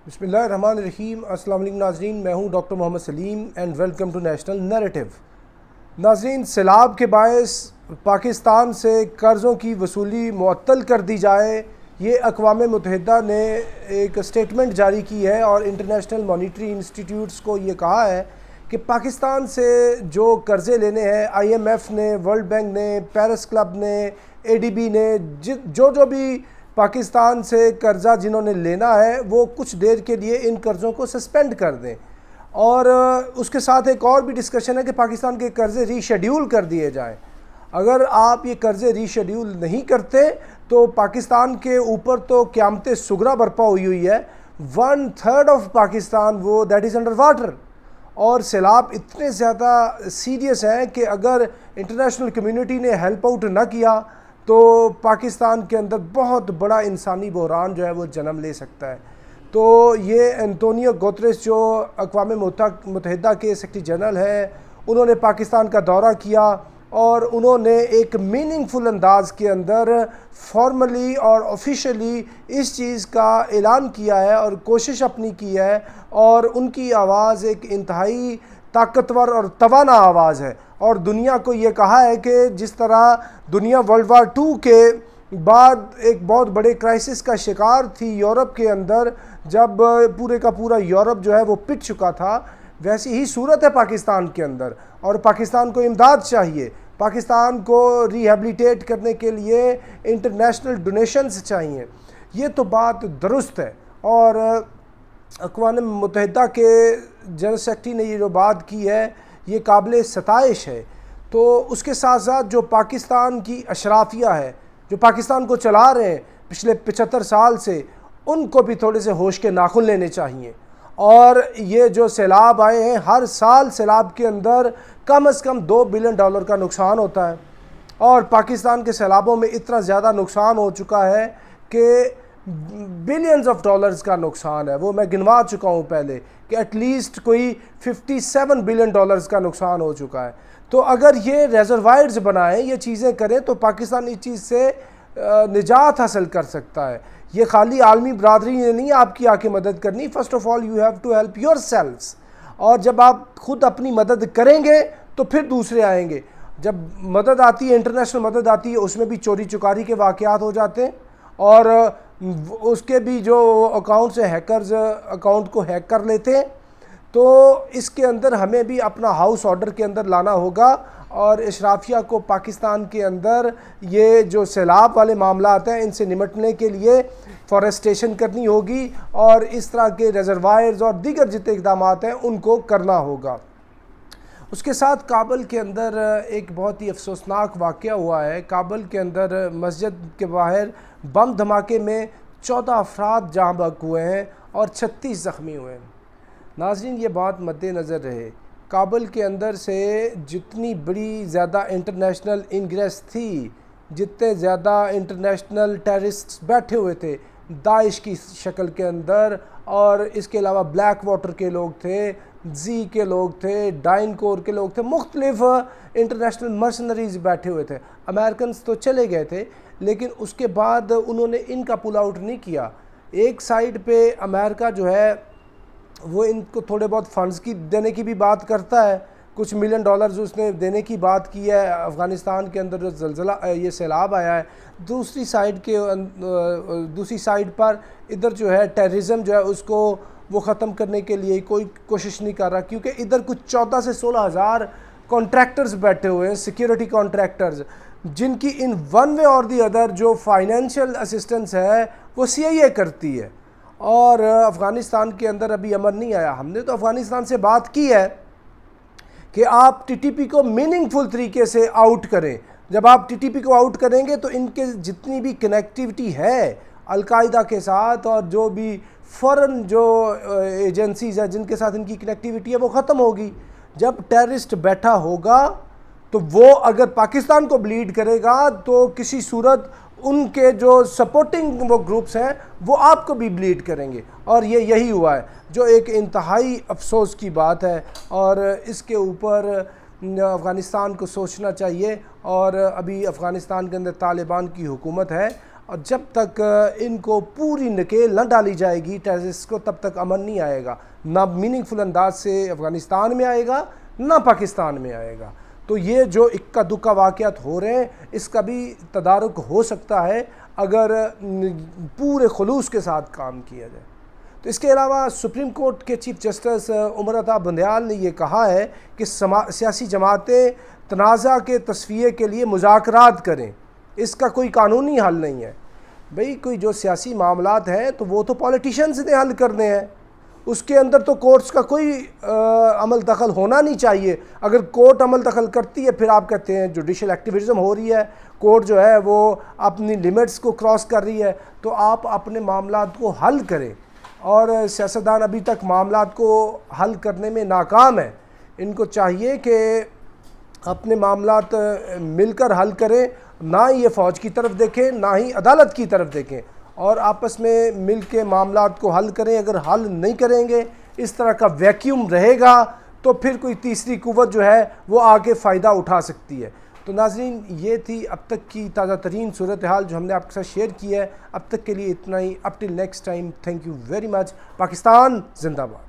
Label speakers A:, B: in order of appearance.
A: بسم اللہ الرحمن الرحیم۔ السلام علیکم ناظرین، میں ہوں doctor Muhammad Saleem and welcome to national narrative. ناظرین، سیلاب کے باعث پاکستان سے قرضوں کی وصولی معطل کر دی جائے، یہ اقوام متحدہ نے ایک اسٹیٹمنٹ جاری کی ہے اور انٹرنیشنل مانیٹری انسٹیٹیوٹس کو یہ کہا ہے کہ پاکستان سے جو قرضے لینے ہیں، آئی ایم ایف نے، ورلڈ بینک نے، پیرس کلب نے، اے ڈی بی نے، جو بھی پاکستان سے قرضہ جنہوں نے لینا ہے وہ کچھ دیر کے لیے ان قرضوں کو سسپینڈ کر دیں۔ اور اس کے ساتھ ایک اور بھی ڈسکشن ہے کہ پاکستان کے قرضے ری شیڈیول کر دیے جائیں۔ اگر آپ یہ قرضے ری شیڈیول نہیں کرتے تو پاکستان کے اوپر تو قیامت صغریٰ برپا ہوئی ہے۔ 1/3 آف پاکستان وہ دیٹ از انڈر واٹر، اور سیلاب اتنے زیادہ سیریس ہیں کہ اگر انٹرنیشنل کمیونٹی نے ہیلپ آؤٹ نہ کیا تو پاکستان کے اندر بہت بڑا انسانی بحران جو ہے وہ جنم لے سکتا ہے۔ تو یہ انٹونیو گوتریس جو اقوام متحدہ کے سیکریٹری جنرل ہیں، انہوں نے پاکستان کا دورہ کیا اور انہوں نے ایک میننگ فل انداز کے اندر فارملی اور آفیشلی اس چیز کا اعلان کیا ہے اور کوشش اپنی کی ہے، اور ان کی آواز ایک انتہائی طاقتور اور توانا آواز ہے، اور دنیا کو یہ کہا ہے کہ جس طرح دنیا ورلڈ وار 2 کے بعد ایک بہت بڑے کرائسس کا شکار تھی یورپ کے اندر، جب پورے کا پورا یورپ جو ہے وہ پٹ چکا تھا، ویسی ہی صورت ہے پاکستان کے اندر، اور پاکستان کو امداد چاہیے، پاکستان کو ریہیبلیٹیٹ کرنے کے لیے انٹرنیشنل ڈونیشنز چاہیے۔ یہ تو بات درست ہے، اور اقوام متحدہ کے جنرل سیکرٹری نے یہ جو بات کی ہے یہ قابل ستائش ہے۔ تو اس کے ساتھ ساتھ جو پاکستان کی اشرافیہ ہے، جو پاکستان کو چلا رہے ہیں پچھلے 75 سال سے، ان کو بھی تھوڑے سے ہوش کے ناخن لینے چاہیے۔ اور یہ جو سیلاب آئے ہیں، ہر سال سیلاب کے اندر کم از کم $2 بلین کا نقصان ہوتا ہے، اور پاکستان کے سیلابوں میں اتنا زیادہ نقصان ہو چکا ہے کہ بلینز آف ڈالرز کا نقصان ہے، وہ میں گنوا چکا ہوں پہلے کہ ایٹ لیسٹ کوئی $57 بلین کا نقصان ہو چکا ہے۔ تو اگر یہ ریزروائرز بنائیں، یہ چیزیں کریں، تو پاکستان اس چیز سے نجات حاصل کر سکتا ہے۔ یہ خالی عالمی برادری نے نہیں آپ کی آ کے مدد کرنی، first of all you have to help yourselves, اور جب آپ خود اپنی مدد کریں گے تو پھر دوسرے آئیں گے۔ جب مدد آتی ہے، انٹرنیشنل مدد آتی ہے، اس میں بھی چوری چکاری کے واقعات ہو جاتے ہیں، اور اس کے بھی جو اکاؤنٹ سے ہیکرز اکاؤنٹ کو ہیک کر لیتے ہیں۔ تو اس کے اندر ہمیں بھی اپنا ہاؤس آرڈر کے اندر لانا ہوگا، اور اشرافیہ کو پاکستان کے اندر یہ جو سیلاب والے معاملات ہیں ان سے نمٹنے کے لیے فارسٹیشن کرنی ہوگی، اور اس طرح کے ریزروائرز اور دیگر جتنے اقدامات ہیں ان کو کرنا ہوگا۔ اس کے ساتھ کابل کے اندر ایک بہت ہی افسوسناک واقعہ ہوا ہے۔ کابل کے اندر مسجد کے باہر بم دھماکے میں 14 افراد جاں بحق ہوئے ہیں اور 36 زخمی ہوئے ہیں۔ ناظرین، یہ بات مد نظر رہے، کابل کے اندر سے جتنی بڑی زیادہ انٹرنیشنل انگریس تھی، جتنے زیادہ انٹرنیشنل ٹیررسٹس بیٹھے ہوئے تھے داعش کی شکل کے اندر، اور اس کے علاوہ بلیک واٹر کے لوگ تھے، زی کے لوگ تھے، ڈائن کور کے لوگ تھے، مختلف انٹرنیشنل مرسنریز بیٹھے ہوئے تھے۔ امریکنز تو چلے گئے تھے، لیکن اس کے بعد انہوں نے ان کا پل آؤٹ نہیں کیا۔ ایک سائیڈ پہ امریکہ جو ہے وہ ان کو تھوڑے بہت فنڈز کی دینے کی بھی بات کرتا ہے، کچھ $1 ملین اس نے دینے کی بات کی ہے افغانستان کے اندر جو زلزلہ یہ سیلاب آیا ہے۔ دوسری سائیڈ پر ادھر جو ہے ٹیررزم جو ہے اس کو وہ ختم کرنے کے لیے کوئی کوشش نہیں کر رہا، کیونکہ ادھر کچھ 14 سے 16 ہزار کانٹریکٹرز بیٹھے ہوئے ہیں، سیکیورٹی کانٹریکٹرز، جن کی ان ون وے اور دی ادر جو فائنینشیل اسسٹنس ہے وہ CIA کرتی ہے، اور افغانستان کے اندر ابھی امن نہیں آیا۔ ہم نے تو افغانستان سے بات کی ہے کہ آپ TTP کو میننگ فل طریقے سے آؤٹ کریں۔ جب آپ TTP کو آؤٹ کریں گے تو ان کے جتنی بھی کنیکٹیوٹی ہے القاعدہ کے ساتھ، اور جو بھی فورن جو ایجنسیز ہیں جن کے ساتھ ان کی کنیکٹیوٹی ہے، وہ ختم ہوگی۔ جب ٹیررسٹ بیٹھا ہوگا تو وہ اگر پاکستان کو بلیڈ کرے گا تو کسی صورت ان کے جو سپورٹنگ وہ گروپس ہیں وہ آپ کو بھی بلیڈ کریں گے، اور یہی ہوا ہے، جو ایک انتہائی افسوس کی بات ہے، اور اس کے اوپر افغانستان کو سوچنا چاہیے۔ اور ابھی افغانستان کے اندر طالبان کی حکومت ہے، اور جب تک ان کو پوری نکیل نہ ڈالی جائے گی ٹیررسٹ کو، تب تک امن نہیں آئے گا، نہ میننگ فل انداز سے افغانستان میں آئے گا نہ پاکستان میں آئے گا۔ تو یہ جو اکا دکا واقعات ہو رہے ہیں اس کا بھی تدارک ہو سکتا ہے اگر پورے خلوص کے ساتھ کام کیا جائے۔ تو اس کے علاوہ سپریم کورٹ کے چیف جسٹس عمر عطا بندیال نے یہ کہا ہے کہ سیاسی جماعتیں تنازع کے تصفیے کے لیے مذاکرات کریں، اس کا کوئی قانونی حل نہیں ہے۔ بھئی کوئی جو سیاسی معاملات ہیں تو وہ تو پولیٹیشنز نے حل کرنے ہیں، اس کے اندر تو کورٹس کا کوئی عمل دخل ہونا نہیں چاہیے۔ اگر کورٹ عمل دخل کرتی ہے پھر آپ کہتے ہیں جوڈیشل ایکٹیویزم ہو رہی ہے، کورٹ جو ہے وہ اپنی لیمٹس کو کراس کر رہی ہے، تو آپ اپنے معاملات کو حل کریں۔ اور سیاستدان ابھی تک معاملات کو حل کرنے میں ناکام ہیں، ان کو چاہیے کہ اپنے معاملات مل کر حل کریں، نہ ہی یہ فوج کی طرف دیکھیں نہ ہی عدالت کی طرف دیکھیں، اور آپس میں مل کے معاملات کو حل کریں۔ اگر حل نہیں کریں گے، اس طرح کا ویکیوم رہے گا، تو پھر کوئی تیسری قوت جو ہے وہ آگے فائدہ اٹھا سکتی ہے۔ تو ناظرین، یہ تھی اب تک کی تازہ ترین صورتحال جو ہم نے آپ کے ساتھ شیئر کی ہے۔ اب تک کے لیے اتنا ہی۔ Up till next time, thank you very much. Pakistan زندہ باد۔